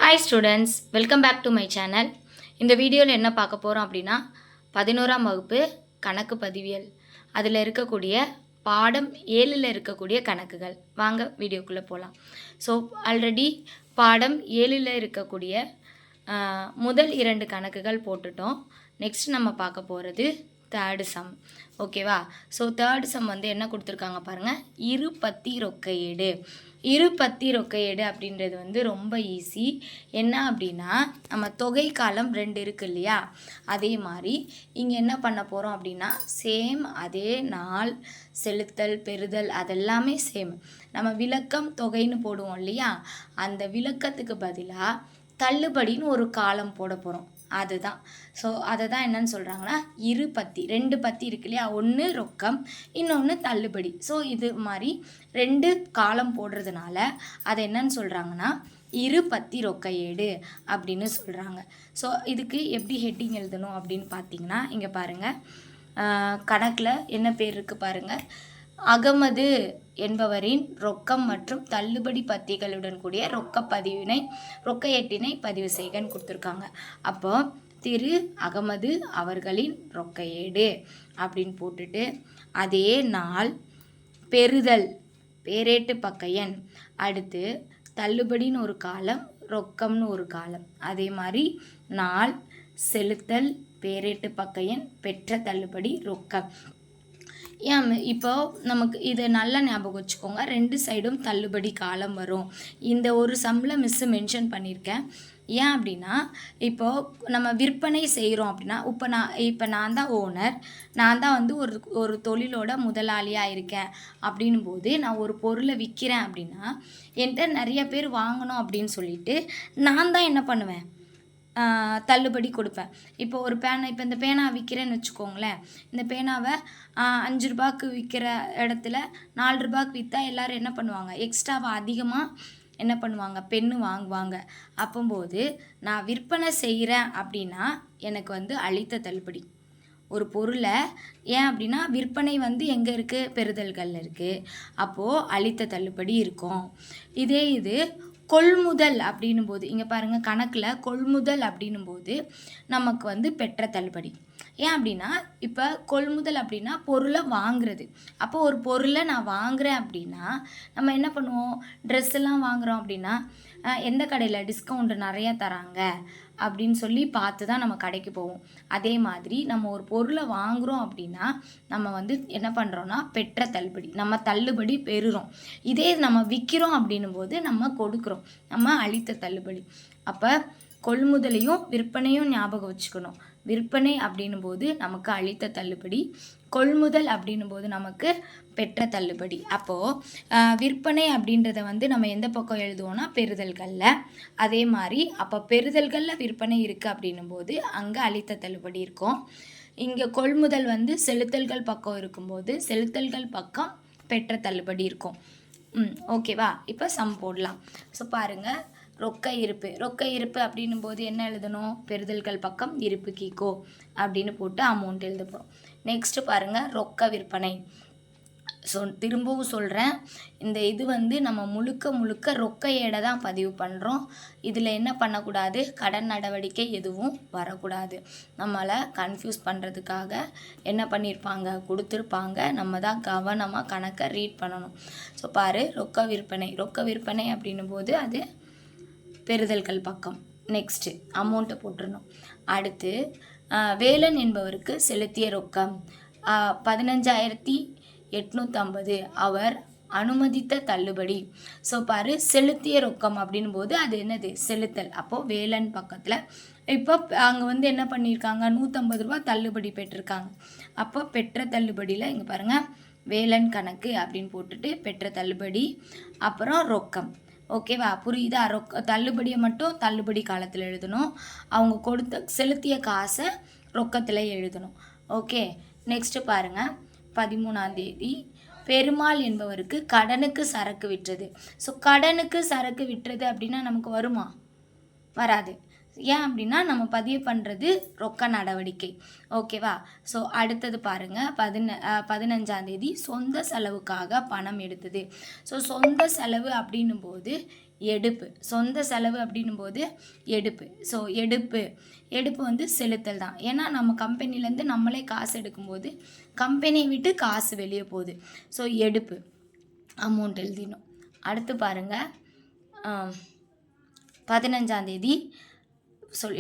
Hi students, welcome back to my channel. இந்த வீடியோவில் என்ன பார்க்க போகிறோம் அப்படின்னா 11ஆம் வகுப்பு கணக்கு பதிவியல் அதில் இருக்கக்கூடிய பாடம் 7ல் இருக்கக்கூடிய கணக்குகள். வாங்க வீடியோக்குள்ளே போகலாம். ஸோ ஆல்ரெடி பாடம் 7ல் இருக்கக்கூடிய முதல் 2 கணக்குகள் போட்டுட்டோம். நெக்ஸ்ட் நம்ம பார்க்க போகிறது தேர்டு சம். ஓகேவா? ஸோ தேர்டு சம் வந்து என்ன கொடுத்துருக்காங்க பாருங்கள், இரு பத்தி ரொக்கையீடு. இரு பத்தி ரொக்கையீடு அப்படின்றது வந்து ரொம்ப ஈஸி. என்ன அப்படின்னா, நம்ம தொகை காலம் 2 இருக்குது இல்லையா, அதே மாதிரி இங்கே என்ன பண்ண போகிறோம் அப்படின்னா சேம் அதே நாள் செலுத்தல் பெறுதல் அதெல்லாமே சேம். நம்ம விளக்கம் தொகைன்னு போடுவோம் இல்லையா, அந்த விளக்கத்துக்கு பதிலாக தள்ளுபடின்னு ஒரு காலம் போட போகிறோம். அதுதான். ஸோ அதை தான் என்னன்னு சொல்கிறாங்கன்னா இரு பத்தி, 2 பத்தி இருக்கு இல்லையா, ஒன்று ரொக்கம் இன்னொன்று தள்ளுபடி. ஸோ இது மாதிரி 2 காலம் போடுறதுனால அதை என்னன்னு சொல்கிறாங்கன்னா இரு பத்தி ரொக்கையீடு அப்படின்னு சொல்கிறாங்க. ஸோ இதுக்கு எப்படி ஹெட்டிங் எழுதணும் அப்படின்னு பார்த்தீங்கன்னா, இங்கே பாருங்கள், கணக்கில் என்ன பேர் இருக்குது பாருங்கள், அகமது என்பவரின் ரொக்கம் மற்றும் தள்ளுபடி பத்திகளுடன் கூடிய ரொக்கையீட்டினை பதிவு செய்கன்னு கொடுத்துருக்காங்க. அப்போ திரு அகமது அவர்களின் ரொக்கையீடு அப்படின்னு போட்டுட்டு அதே நாள் பெறுதல் பேரேட்டு பக்க எண், அடுத்து தள்ளுபடின்னு ஒரு காலம், ரொக்கம்னு ஒரு காலம், அதே மாதிரி நாள் செலுத்தல் பேரேட்டு பக்க எண், பெற்ற தள்ளுபடி ரொக்கம். ஏன் இப்போ நமக்கு இதை நல்லா ஞாபகம் வச்சுக்கோங்க, 2 சைடும் தள்ளுபடி காலம் வரும். இந்த ஒரு சம்மில் மிஸ்ஸு மென்ஷன் பண்ணியிருக்கேன். ஏன் அப்படின்னா, இப்போது நம்ம விற்பனை செய்கிறோம் அப்படின்னா, இப்போ நான் தான் ஓனர், நான் தான் வந்து ஒரு தொழிலோட முதலாளியாக இருக்கேன் அப்படின்னும் போது நான் ஒரு பொருளை விற்கிறேன் அப்படின்னா என்கிட்ட நிறைய பேர் வாங்கணும் அப்படின்னு சொல்லிட்டு நான் தான் என்ன பண்ணுவேன், தள்ளுபடி கொடுப்பேன். இப்போ ஒரு பேனா, இப்போ இந்த பேனா விற்கிறேன்னு வச்சுக்கோங்களேன், இந்த பேனாவை 5 ரூபாய்க்கு விற்கிற இடத்துல 4 ரூபாய்க்கு விற்றா எல்லோரும் என்ன பண்ணுவாங்க, எக்ஸ்ட்ராவாக அதிகமாக என்ன பண்ணுவாங்க, பென்னு வாங்குவாங்க. அப்போது நான் விற்பனை செய்கிறேன் அப்படின்னா எனக்கு வந்து அளித்த தள்ளுபடி ஒரு பொருளை, ஏன் அப்படின்னா விற்பனை வந்து எங்கே இருக்குது, பெறுதல்களில் இருக்குது, அப்போது அளித்த தள்ளுபடி இருக்கும். இதே இது கொள்முதல் அப்படின்னும் போது, இங்கே பாருங்கள் கணக்கில் கொள்முதல் அப்படின்னும் போது நமக்கு வந்து பெற்ற தள்ளுபடி. ஏன் அப்படின்னா, இப்போ கொள்முதல் அப்படின்னா பொருளை வாங்குறது. அப்போ ஒரு பொருளை நான் வாங்குகிறேன் அப்படின்னா நம்ம என்ன பண்ணுவோம், ட்ரெஸ் எல்லாம் வாங்குகிறோம் அப்படின்னா எந்த கடையில் டிஸ்கவுண்ட் நிறையா தராங்க அப்படின்னு சொல்லி பார்த்து தான் நம்ம கடைக்கு போவோம். அதே மாதிரி நம்ம ஒரு பொருளை வாங்குகிறோம் அப்படின்னா நம்ம வந்து என்ன பண்ணுறோன்னா பெற்ற தள்ளுபடி, நம்ம தள்ளுபடி பெறுகிறோம். இதே நம்ம விற்கிறோம் அப்படின்னும் போது நம்ம கொடுக்குறோம், நம்ம அளித்த தள்ளுபடி. அப்போ கொள்முதலையும் விற்பனையும் ஞாபகம் வச்சுக்கணும். விற்பனை அப்படின்னும் போது நமக்கு அளித்த தள்ளுபடி, கொள்முதல் அப்படின்னும் போது நமக்கு பெற்ற தள்ளுபடி. அப்போது விற்பனை அப்படின்றத வந்து நம்ம எந்த பக்கம் எழுதுவோம்னா பெறுதல்களில். அதே மாதிரி அப்போ பெறுதல்களில் விற்பனை இருக்குது அப்படின்னும் போது அங்கே அளித்த தள்ளுபடி இருக்கும். இங்கே கொள்முதல் வந்து செலுத்தல்கள் பக்கம் இருக்கும்போது செலுத்தல்கள் பக்கம் பெற்ற தள்ளுபடி இருக்கும். ஓகேவா? இப்போ சம் போடலாம். ஸோ பாருங்கள், ரொக்க இருப்பு அப்படின்னும் போது என்ன எழுதணும், பெறுதல்கள் பக்கம் இருப்பு கீக்கோ அப்படின்னு போட்டு அமௌண்ட் எழுத போகிறோம். நெக்ஸ்ட்டு பாருங்கள், ரொக்க விற்பனை. ஸோ திரும்பவும் சொல்கிறேன், இந்த இது வந்து நம்ம முழுக்க ரொக்க ஏடை தான் பதிவு பண்ணுறோம். இதில் என்ன பண்ணக்கூடாது, கடன் நடவடிக்கை எதுவும் வரக்கூடாது. நம்மளை கன்ஃபியூஸ் பண்ணுறதுக்காக என்ன பண்ணியிருப்பாங்க, கொடுத்துருப்பாங்க. நம்ம தான் கவனமாக கணக்கை ரீட் பண்ணணும். ஸோ பாரு, ரொக்க விற்பனை அப்படின்னும் போது அது பெறுதல்கள் பக்கம். நெக்ஸ்ட்டு அமௌண்ட்டை போட்டுடணும். அடுத்து வேலன் என்பவருக்கு செலுத்திய ரொக்கம் 15,850 அவர் அனுமதித்த தள்ளுபடி. ஸோ பாரு, செலுத்திய ரொக்கம் அப்படின்னும் போது அது என்னது, செலுத்தல். அப்போது வேலன் பக்கத்தில் இப்போ அங்கே வந்து என்ன பண்ணியிருக்காங்க, 150 ரூபா தள்ளுபடி பெற்றிருக்காங்க. அப்போ பெற்ற தள்ளுபடியில் இங்கே பாருங்கள், வேலன் கணக்கு அப்படின்னு போட்டுட்டு பெற்ற தள்ளுபடி, அப்புறம் ரொக்கம். ஓகேவா? புரியுதா? தள்ளுபடியை மட்டும் தள்ளுபடி காலத்தில் எழுதணும், அவங்க செலுத்திய காசை ரொக்கத்தில் எழுதணும். ஓகே, நெக்ஸ்ட்டு பாருங்கள், 13ஆம் தேதி பெருமாள் என்பவருக்கு கடனுக்கு சரக்கு விற்றது. ஸோ கடனுக்கு சரக்கு விற்றது அப்படின்னா நமக்கு வருமா, வராது. ஏன் அப்படின்னா நம்ம பதிவு பண்ணுறது ரொக்க நடவடிக்கை. ஓகேவா? ஸோ அடுத்தது பாருங்கள், 15ஆம் தேதி சொந்த செலவுக்காக பணம் எடுத்தது. ஸோ சொந்த செலவு அப்படின்னும் போது எடுப்பு. சொந்த செலவு அப்படின்னும் போது எடுப்பு. ஸோ எடுப்பு வந்து செலுத்தல் தான். ஏன்னா நம்ம கம்பெனிலேருந்து நம்மளே காசு எடுக்கும்போது கம்பெனியை விட்டு காசு வெளியே போகுது. ஸோ எடுப்பு அமௌண்ட் எழுதிடணும். அடுத்து பாருங்கள், 15ஆம் தேதி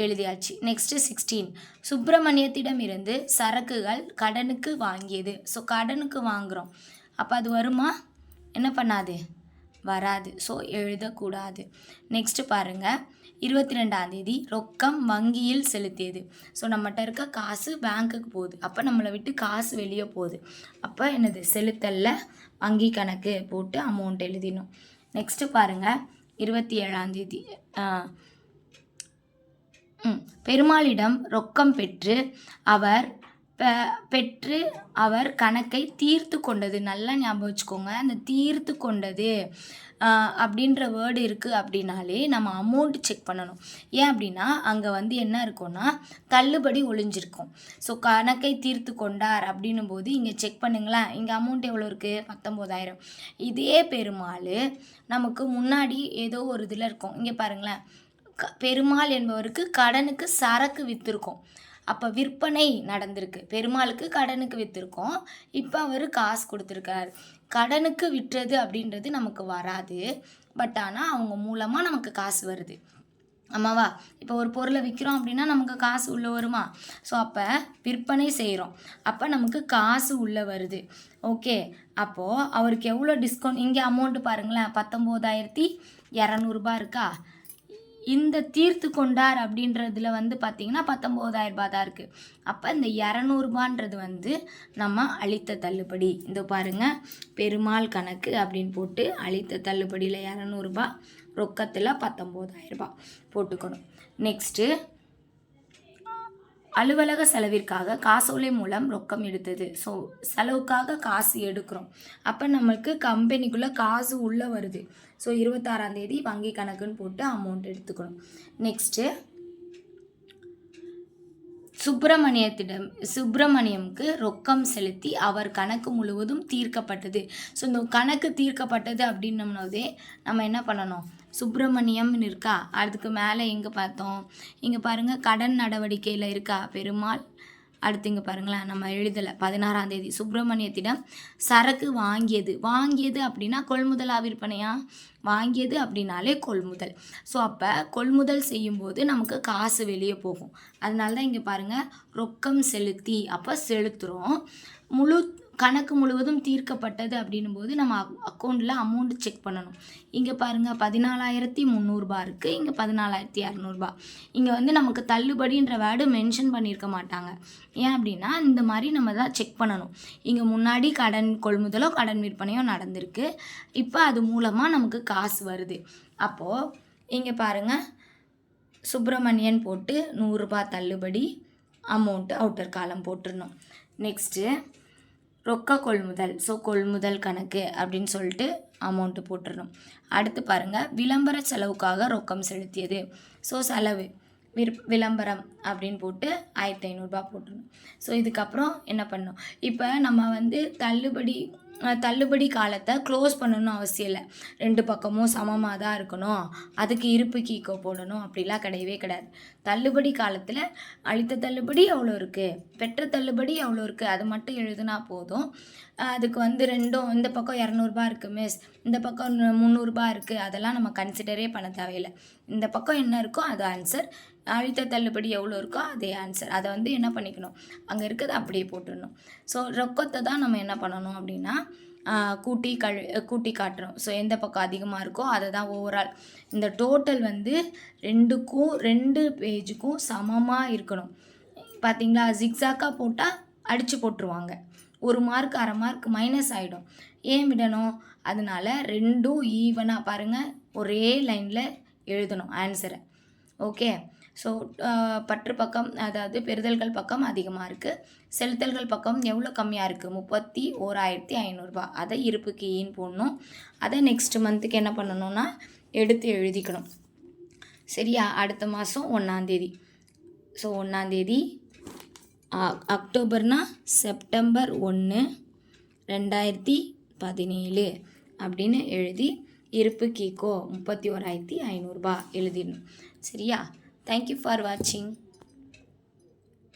எழுதியாச்சு. நெக்ஸ்ட்டு 16, சுப்பிரமணியத்திடம் இருந்து சரக்குகள் கடனுக்கு வாங்கியது. ஸோ கடனுக்கு வாங்குகிறோம், அப்போ அது வருமா? என்ன பண்ணாது? வராது. ஸோ எழுதக்கூடாது. நெக்ஸ்ட்டு பாருங்கள், 22ஆம் தேதி ரொக்கம் வங்கியில் செலுத்தியது. ஸோ நம்மகிட்ட இருக்க காசு பேங்க்குக்கு போகுது, அப்போ நம்மளை விட்டு காசு வெளியே போகுது. அப்போ என்னது? செலுத்தலில் வங்கி கணக்கு போட்டு அமௌண்ட் எழுதிடணும். நெக்ஸ்ட்டு பாருங்கள், 27ஆம் தேதி பெருமாளிடம் ரொக்கம் பெற்று அவர் கணக்கை தீர்த்து கொண்டது. நல்லா ஞாபகம் வச்சுக்கோங்க, அந்த தீர்த்து கொண்டது அப்படின்ற வேர்டு இருக்குது அப்படின்னாலே நம்ம அமௌண்ட் செக் பண்ணணும். ஏன் அப்படின்னா அங்கே வந்து என்ன இருக்கும்னா தள்ளுபடி ஒளிஞ்சிருக்கும். ஸோ கணக்கை தீர்த்து கொண்டார் அப்படின்னும் போது இங்கே செக் பண்ணுங்களேன், இங்கே அமௌண்ட் எவ்வளோ இருக்குது? 19,000. இதே பெருமாள் நமக்கு முன்னாடி ஏதோ ஒரு இதில் இருக்கும். இங்கே பாருங்களேன், பெருமாள் என்பவருக்கு கடனுக்கு சரக்கு விற்றுருக்கோம். அப்போ விற்பனை நடந்திருக்கு. பெருமாளுக்கு கடனுக்கு விற்றுருக்கோம், இப்போ அவர் காசு கொடுத்துருக்காரு. கடனுக்கு விற்றது அப்படின்றது நமக்கு வராது, பட் ஆனால் அவங்க மூலமாக நமக்கு காசு வருது. ஆமாவா? இப்போ ஒரு பொருளை விற்கிறோம் அப்படின்னா நமக்கு காசு உள்ளே வருமா? ஸோ அப்போ விற்பனை செய்கிறோம், அப்போ நமக்கு காசு உள்ளே வருது. ஓகே, அப்போது அவருக்கு எவ்வளோ டிஸ்கவுண்ட்? இங்கே அமௌண்ட்டு பாருங்களேன், 19,200 இருக்கா? இந்த தீர்த்து கொண்டார் அப்படின்றதுல வந்து பார்த்திங்கன்னா 19,000 தான் இருக்குது. அப்போ இந்த 200 வந்து நம்ம அளித்த தள்ளுபடி. இந்த பாருங்கள், பெருமாள் கணக்கு அப்படின்னு போட்டு அளித்த தள்ளுபடியில் 200, ரொக்கத்தில் 19,000 போட்டுக்கணும். நெக்ஸ்ட்டு, அலுவலக செலவிற்காக காசோலை மூலம் ரொக்கம் எடுத்தது. ஸோ செலவுக்காக காசு எடுக்கிறோம், அப்போ நம்மளுக்கு கம்பெனிக்குள்ளே காசு உள்ளே வருது. ஸோ 26ஆம் தேதி வங்கி கணக்குன்னு போட்டு அமௌண்ட் எடுத்துக்கணும். நெக்ஸ்ட்டு, சுப்பிரமணியம்க்கு ரொக்கம் செலுத்தி அவர் கணக்கு முழுவதும் தீர்க்கப்பட்டது. ஸோ இந்த கணக்கு தீர்க்கப்பட்டது அப்படின்னோம்னோதே நம்ம என்ன பண்ணணும்? சுப்பிரமணியம்னு இருக்கா, அதுக்கு மேலே எங்கே பார்த்தோம்? இங்கே பாருங்கள், கடன் நடவடிக்கையில் இருக்கா பெருமாள். அடுத்து இங்கே பாருங்களேன், நம்ம எழுதலை. 16ஆம் தேதி சுப்பிரமணியத்திடம் சரக்கு வாங்கியது அப்படின்னா கொள்முதலா விற்பனையா? வாங்கியது அப்படின்னாலே கொள்முதல். ஸோ அப்போ கொள்முதல் செய்யும்போது நமக்கு காசு வெளியே போகும். அதனால தான் இங்கே பாருங்கள், ரொக்கம் செலுத்தி, அப்போ செலுத்துகிறோம். கணக்கு முழுவதும் தீர்க்கப்பட்டது அப்படின்னும் போது நம்ம அக்கௌண்ட்டில் அமௌண்ட்டு செக் பண்ணணும். இங்கே பாருங்கள், 14,300 இருக்குது, இங்கே 14,200. இங்கே வந்து நமக்கு தள்ளுபடின்ற வேர்டு மென்ஷன் பண்ணியிருக்க மாட்டாங்க. ஏன் அப்படின்னா இந்த மாதிரி நம்ம தான் செக் பண்ணணும். இங்கே முன்னாடி கடன் கொள்முதலோ கடன் விற்பனையோ நடந்திருக்கு, இப்போ அது மூலமாக நமக்கு காசு வருது. அப்போது இங்கே பாருங்கள், சுப்பிரமணியன் போட்டு 100 தள்ளுபடி அமௌண்ட்டு அவுட்டர் காலம் போட்டுருணும். நெக்ஸ்ட்டு, ரொக்க கொள்முதல். ஸோ கொள்முதல் கணக்கு அப்படின்னு சொல்லிட்டு அமௌண்ட்டு போட்டுடணும். அடுத்து பாருங்கள், விளம்பர செலவுக்காக ரொக்கம் செலுத்தியது. ஸோ செலவு விளம்பரம் அப்படின்னு போட்டு 1,500 போட்டுடணும். ஸோ இதுக்கப்புறம் என்ன பண்ணணும்? இப்போ நம்ம வந்து தள்ளுபடி காலத்தை க்ளோஸ் பண்ணணும்னு அவசியம் இல்லை. 2 பக்கமும் சமமாக தான் இருக்கணும், அதுக்கு இருப்பு கீக்கோ போடணும் அப்படிலாம் கிடையவே கிடையாது. தள்ளுபடி காலத்தில் அளித்த தள்ளுபடி எவ்வளோ இருக்குது, பெற்ற தள்ளுபடி எவ்வளோ இருக்குது, அது மட்டும் எழுதுனா போதும். அதுக்கு வந்து ரெண்டும், இந்த பக்கம் 200 இருக்குது மிஸ், இந்த பக்கம் 300 இருக்குது, அதெல்லாம் நம்ம கன்சிடரே பண்ண தேவையில்லை. இந்த பக்கம் என்ன இருக்கோ அது ஆன்சர், அளித்த தள்ளுபடி எவ்வளோ இருக்கோ அதே ஆன்சர். அதை வந்து என்ன பண்ணிக்கணும்? அங்கே இருக்கிறத அப்படியே போட்டுடணும். ஸோ ரொக்கத்தை தான் நம்ம என்ன பண்ணணும் அப்படின்னா கூட்டி காட்டுறோம். ஸோ எந்த பக்கம் அதிகமாக இருக்கோ அதை தான் ஓவரால். இந்த டோட்டல் வந்து 2 பேஜுக்கும் சமமாக இருக்கணும். பார்த்தீங்களா? ஜிக்ஸாக்காக போட்டால் அடித்து போட்டுருவாங்க, 1 மார்க் 1/2 மார்க் மைனஸ் ஆகிடும். ஏன் விடணும்? அதனால் 2ம் ஈவனாக பாருங்கள், ஒரே லைனில் எழுதணும் ஆன்சரை. ஓகே, ஸோ பற்று பக்கம், அதாவது பெறுதல்கள் பக்கம் அதிகமாக இருக்குது, செலுத்தல்கள் பக்கம் எவ்வளோ கம்மியாக இருக்குது? 31,500. அதை இருப்புக்கு ஈன்னு போடணும். அதை நெக்ஸ்ட் மந்த்துக்கு என்ன பண்ணணும்னா எடுத்து எழுதிக்கணும். சரியா? அடுத்த மாதம் 1ஆம் தேதி. ஸோ 1ஆம் தேதி அக்டோபர்னா செப்டம்பர் 1, 2017 அப்படின்னு எழுதி இருப்பு கீக்கோ 31,500 எழுதிடணும். சரியா? தேங்க்யூ ஃபார் வாட்சிங்.